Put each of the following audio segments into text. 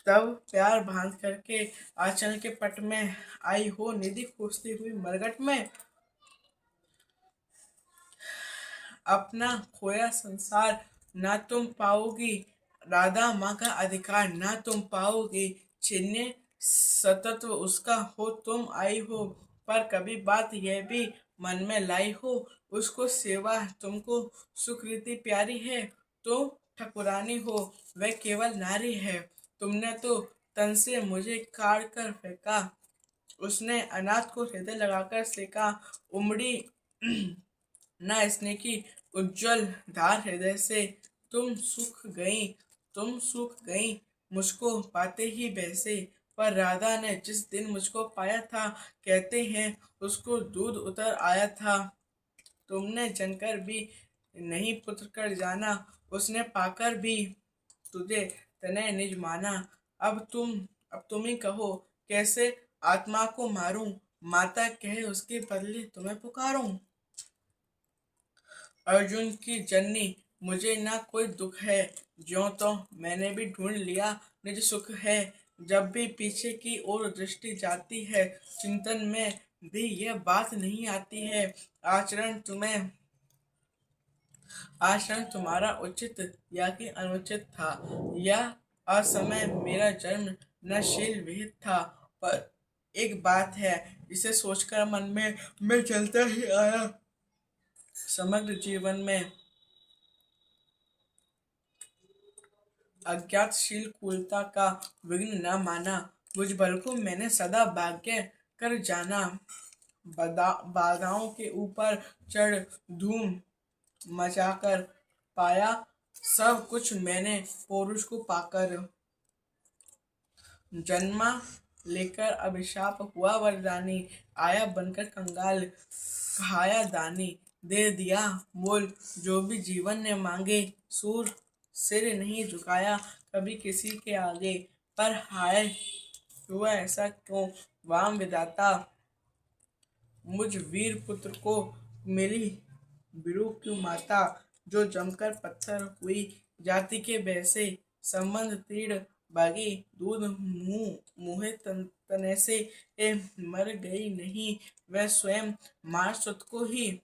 तब प्यार बांध करके आंचल के पट में आई हो निधि खोजती हुई मरघट में। अपना खोया संसार ना तुम पाओगी, राधा माँ का अधिकार ना तुम पाओगी, छीनने सतत्व उसका हो तुम आई हो। पर कभी बात यह भी मन में लाई हो, उसको सेवा तुमको सुकृति प्यारी है, तो ठकुरानी हो वह केवल नारी है। तुमने तो तन से मुझे काट कर फेंका, उसने अनाथ को हृदय लगाकर सेका। उमड़ी न स्नेह की उज्जवल धार हृदय से, तुम सूख गई मुझको पाते ही बहसे। पर राधा ने जिस दिन मुझको पाया था, कहते हैं उसको दूध उतर आया था। तुमने जनकर भी नहीं पुत्र कर जाना, उसने पाकर भी तुझे तनय निज माना। अब तुम ही कहो कैसे आत्मा को मारूं, माता कहे उसके बदले तुम्हें पुकारूं। अर्जुन की जननी मुझे ना कोई दुख है, ज्यों तो मैंने भी ढूंढ लिया निज सुख है। जब भी पीछे की ओर दृष्टि जाती है, चिंतन में भी यह बात नहीं आती है, आचरण तुम्हें आचरण तुम्हारा उचित या कि अनुचित था, या असमय मेरा जन्म नशील विहित था। पर एक बात है जिसे सोचकर मन में मैं चलता ही आया, समग्र जीवन में अज्ञातशील कुलता का विघ्न न माना। मुझ बल को मैंने सदा भाग्य कर जाना, बाधाओं के ऊपर चढ़ धूम मचाकर पाया सब कुछ मैंने पौरुष को पाकर। जन्मा लेकर अभिशाप हुआ वरदानी, आया बनकर कंगाल खाया दानी। दे दिया मोल जो भी जीवन ने मांगे, सूर सिर नहीं झुकाया कभी किसी के आगे। पर हाय हुआ ऐसा क्यों वाम विधाता, मुझ वीर पुत्र को मिली बिरु क्यों माता। जो जमकर पत्थर हुई जाति के बैसे, संबंध तीड़ बागी दूध मुँह तने से। मर गई नहीं वह स्वयं मार सुत को ही,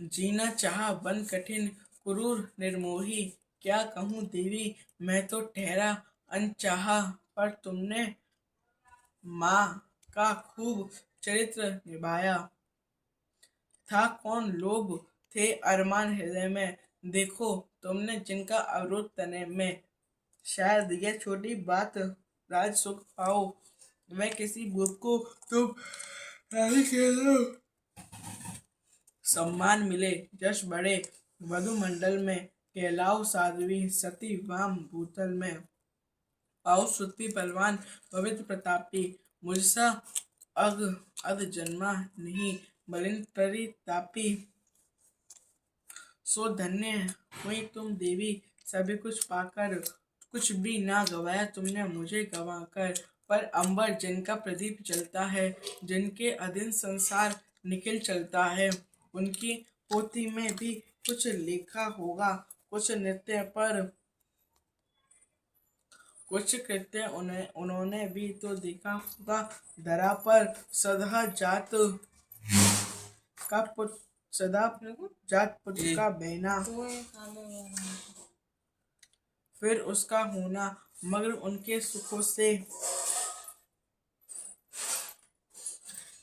जीना चाहा बन कठिन क्रूर निर्मोही। क्या कहूँ देवी मैं तो ठहरा अनचाहा, पर तुमने माँ का खूब चरित्र निभाया। था कौन लोभ थे अरमान हृदय में, देखो तुमने जिनका अवरोध तने में। शायद यह छोटी बात राज सुख पाओ, मैं किसी बुद्ध को तुम रानी कह दो। सम्मान मिले जश बढ़े वधु मंडल में, कहलाओ साध्वी सती वाम भूतल में। पाओ श्रुति बलवान पवित्र प्रतापी, मुझसा अग अध जन्मा नहीं मलिन परितापी। सो धन्य हुई तुम देवी सभी कुछ पाकर, कुछ भी ना गवाया तुमने मुझे गवाकर। पर अंबर जिनका प्रदीप जलता है, जिनके अधीन संसार निखिल चलता है, उनकी पोथी में भी कुछ लिखा होगा, कुछ नृत्य पर कुछ कृत्य उन्होंने भी तो देखा होगा। धरा पर सदा जात का पुत्र, सदा जात पुत्र का बहना, फिर उसका होना मगर उनके सुखों से।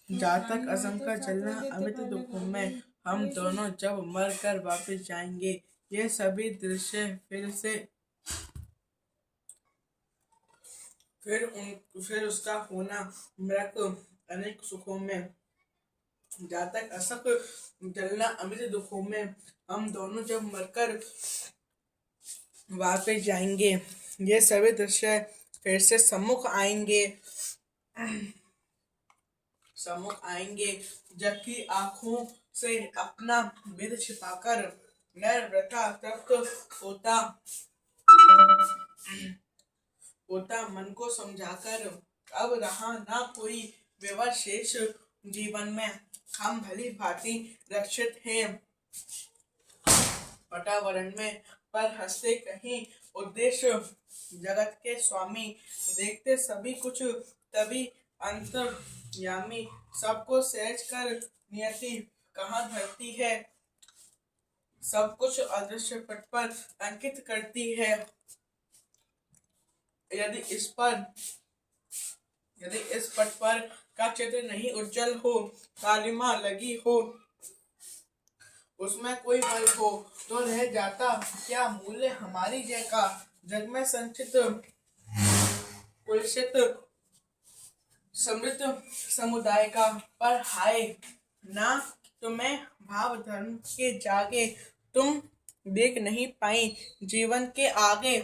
जातक असम का चलना अमित दुखों में, हम दोनों जब मर कर वापिस जाएंगे। ये सभी दृश्य फिर उसका होना मृत अनेक सुखों में। जातक असक जलना अमित दुखों में, हम दोनों जब मरकर वापस जाएंगे। ये सभी दृश्य फिर से सम्मुख आएंगे, जबकि आंखों से अपना भेद छिपाकर मैं वृथा तृप्त होता मन को समझाकर। अब रहा ना कोई विवश शेष जीवन में, हम भली भांति रक्षित हैं वातावरण में पर हंसते कहीं उद्देश्य जगत के स्वामी देखते सभी कुछ तभी अंतर्यामी सबको सहज कर नियति कहाँ धरती है सब कुछ अदृश्य पट पर अंकित करती है यदि इस पर यदि इस पट पर का चित्र नहीं उज्जवल हो कालिमा लगी हो उसमें कोई बल हो तो रह जाता क्या मूल्य हमारी जय का जग में संचित कुलसित समृद्ध समुदाय का पर हाय ना तुम्हें भाव धर्म के जागे तुम देख नहीं पाई जीवन के आगे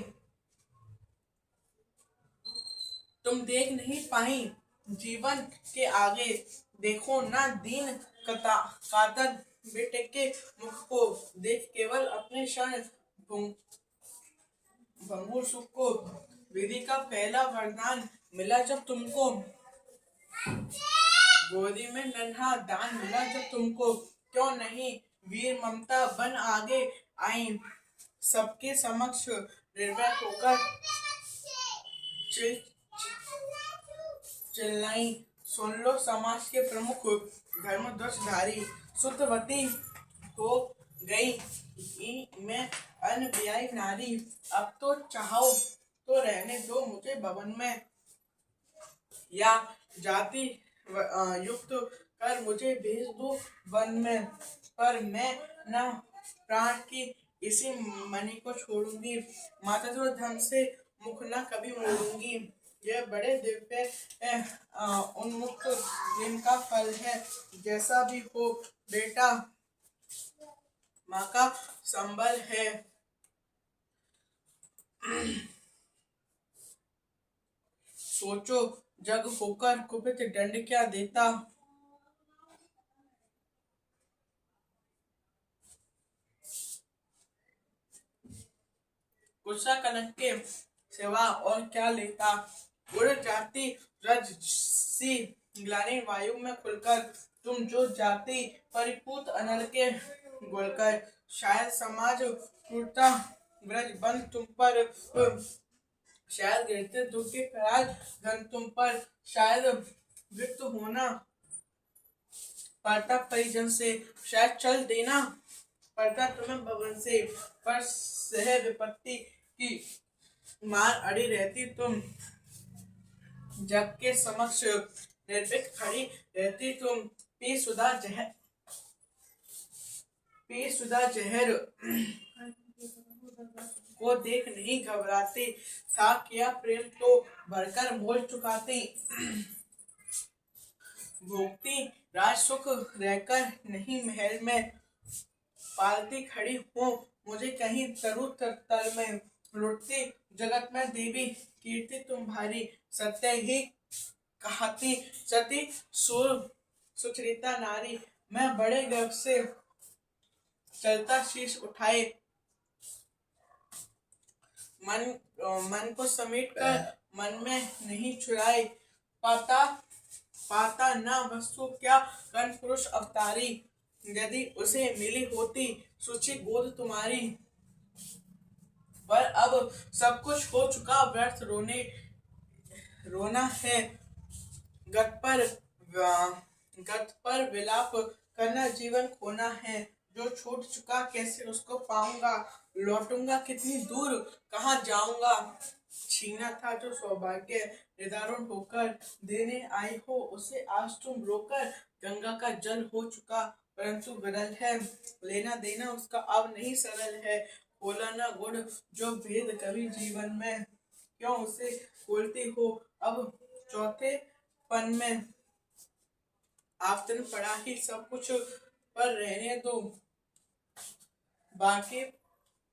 तुम देख नहीं पाई जीवन के आगे देखो ना दीन कातर बेटे के मुख को देख केवल अपने क्षण भंगुर सुख को विधि का पहला वरदान मिला जब तुमको गोदी में नन्हा दान मिला जब तुमको क्यों नहीं वीर ममता बन आगे आई सबके समक्ष निर्भय होकर चिल चिल्लाई सुन लो समाज के प्रमुख धर्मध्वजधारी शुद्धवती हो गई मैं अनव्यायी नारी अब तो चाहो तो रहने दो मुझे भवन में या जाति युक्त कर मुझे भेज दो वन में पर मैं न प्राण की इसी मणि को छोड़ूंगी माता जो धर्म से मुख न कभी मोड़ूंगी यह बड़े दिव्य उन्मुक्त दिन का फल है जैसा भी हो बेटा माँ का संबल है सोचो जग होकर कुपित दंड क्या देता गुस्सा कलंक के सिवा और क्या लेता उड़ जाती रज सी ग्लानि वायु में खुलकर तुम जो जाति परिपूत अनल के गोलकर शायद समाज टूटता ब्रज बंद तुम पर शायद गिरते दुख के कराल धन तुम पर शायद वित्त होना पड़ता परिजन से शायद चल देना पड़ता तुम्हें भवन से पर सह विपत्ति की मार अड़ी रहती तुम जग के समक्ष निर्भीक खड़ी रहती तुम पी सुधा जहर को देख नहीं घबराते था क्या प्रेम तो भरकर मोल चुकाती भोगती राज सुख रहकर नहीं महल में पालती खड़ी हो मुझे कहीं तरु तल में लुटती जगत में देवी कीर्ति तुम्हारी सत्य ही कहती सती सुचरिता नारी मैं बड़े गर्व से चलता शीश उठाए मन को समेट कर मन में नहीं चुराए पाता पाता न वस्तु क्या कर्ण पुरुष अवतारी यदि उसे मिली होती सूची गोद तुम्हारी पर अब सब कुछ हो चुका व्यर्थ रोना है गत पर विलाप करना जीवन खोना है जो छूट चुका कैसे उसको पाऊंगा लौटूंगा कितनी दूर कहाँ जाऊंगा छीना था जो सौभाग्य निदारुण होकर देने आई हो उसे आज तुम रोकर गंगा का जल हो चुका परंतु विरल है लेना देना उसका अब नहीं सरल है खोला ना गुड़ जो भेद कभी जीवन में क्यों उसे खोलती हो अब चौथे पन में आफतन पड़ा ही सब कुछ पर रहने दो बाकी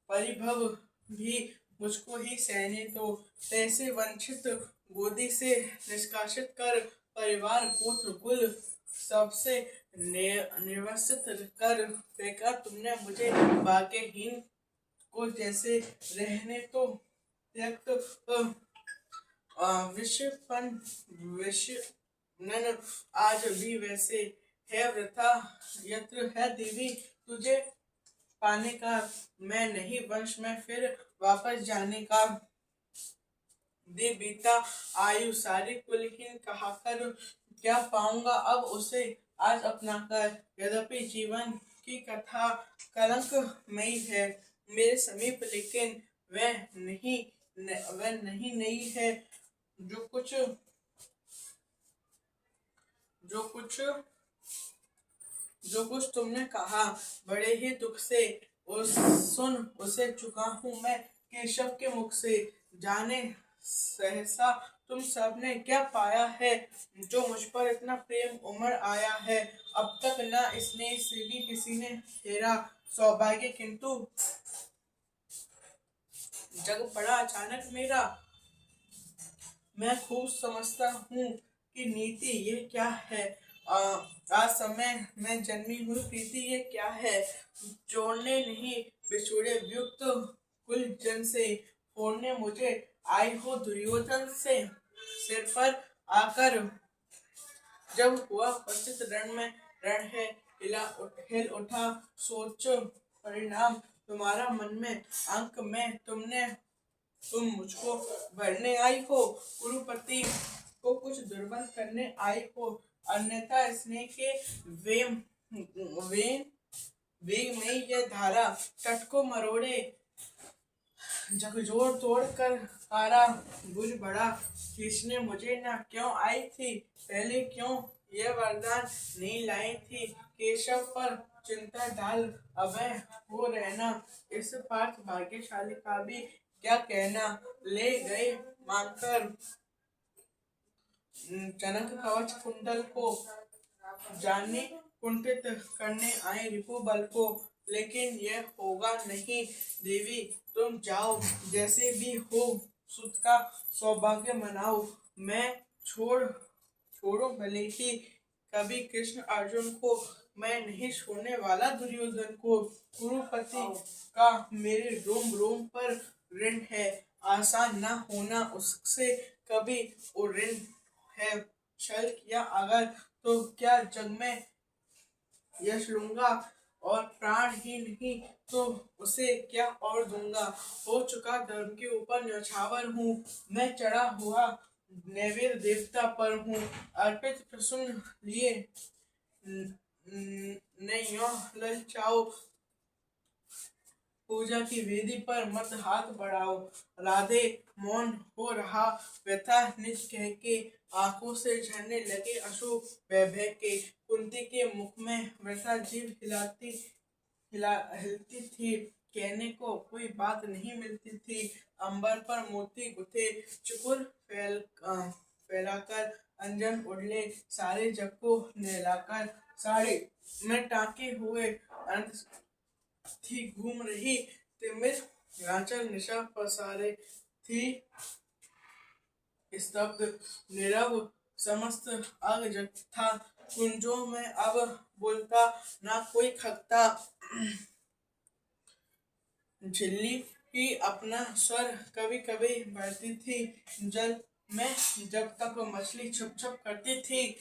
परिभव भी मुझको ही सहने दो तैसे वंचित गोदी से निष्कासित कर परिवार गोत्र कुल सबसे निर्वसित कर फेंका तुमने मुझे भाग्यहीन को जैसे रहने तो त्यक्त विषपन आज भी वैसे है वृथा यत्र है देवी तुझे पाने का, मैं नहीं वंश में फिर वापस जाने का। दे बीता आयु सारी कुलहीन कहाकर, क्या पाऊंगा अब उसे आज अपना कर। यद्यपि जीवन की कथा कलंकमयी है मेरे समीप, लेकिन वह नहीं है। जो कुछ जो कुछ जो कुछ तुमने कहा बड़े ही दुख से उस सुन उसे चुका हूँ मैं केशव के मुख से। जाने सहसा तुम सबने क्या पाया है, जो मुझ पर इतना प्रेम उमड़ आया है। अब तक न स्नेह से भी किसी ने फेरा सौभाग्य, किंतु जग पड़ा अचानक मेरा। मैं खूब समझता हूँ कि नीति ये क्या है, आज समय में जन्मी हुई प्रीति ये क्या है। जोड़ने नहीं बिछुड़े व्युक्त कुल जन से, फोड़ने मुझे आई हो दुर्योधन से। सिर पर आकर जब हुआ उपस्थित रण है हिल उठा सोच परिणाम तुम्हारा मन में अंक में। तुम मुझको भरने आई हो, कुरुपति को कुछ दुर्बल करने आई हो। अन्यथा स्नेह के वेम वेम वेग में यह धारा तट को मरोड़े। झकझोर तोड़ कर कारा बुझ बड़ा, खींचने मुझे ना क्यों आई थी पहले, क्यों यह वरदान नहीं लाई थी। केशव पर चिंता डाल अभय हो रहना, इस पार्थ भाग्यशाली का भी क्या कहना। ले गए मानकर जनक कवच कुंडल को, जाने कुंठित करने आए रिपु बल को। लेकिन यह होगा नहीं देवी, तुम जाओ जैसे भी हो सुत का सौभाग्य मनाओ। मैं छोड़ो भले ही कभी कृष्ण अर्जुन को, मैं नहीं छोड़ने वाला दुर्योधन को। कुरुपति का मेरे रोम रोम पर ऋण है, आसान न होना उससे कभी वो ऋण है। छल किया अगर तो क्या जग में यश लूंगा, और प्राण ही नहीं तो उसे क्या और दूंगा। हो चुका धर्म के ऊपर न्यौछावर हूँ, मैं चढ़ा हुआ नैवेद्य देवता पर हूँ। अर्पित प्रसून लिए नहीं ललचाओ, पूजा की वेदी पर मत हाथ बढ़ाओ। राधे मौन हो रहा व्यथा निज कह के, आंखों से झरने लगे अश्रु बह बह के। कुंती के मुख में वृथा जीभ हिलती थी, कहने को कोई बात नहीं मिलती थी। अंबर पर मोती गुथे चुकुर फैलाकर, अंजन उड़ले सारे जग को नहलाकर। साड़ी में टाके हुए अनंत थी घूम रही तिमिर, आंचल निशा पसारे थी स्तब्ध नीरव समस्त अग जग था। कुंजों में अब बोलता ना कोई खगता, झिल्ली ही अपना स्वर कभी कभी भरती थी। जल में जब तक मछली छुप छुप करती थी,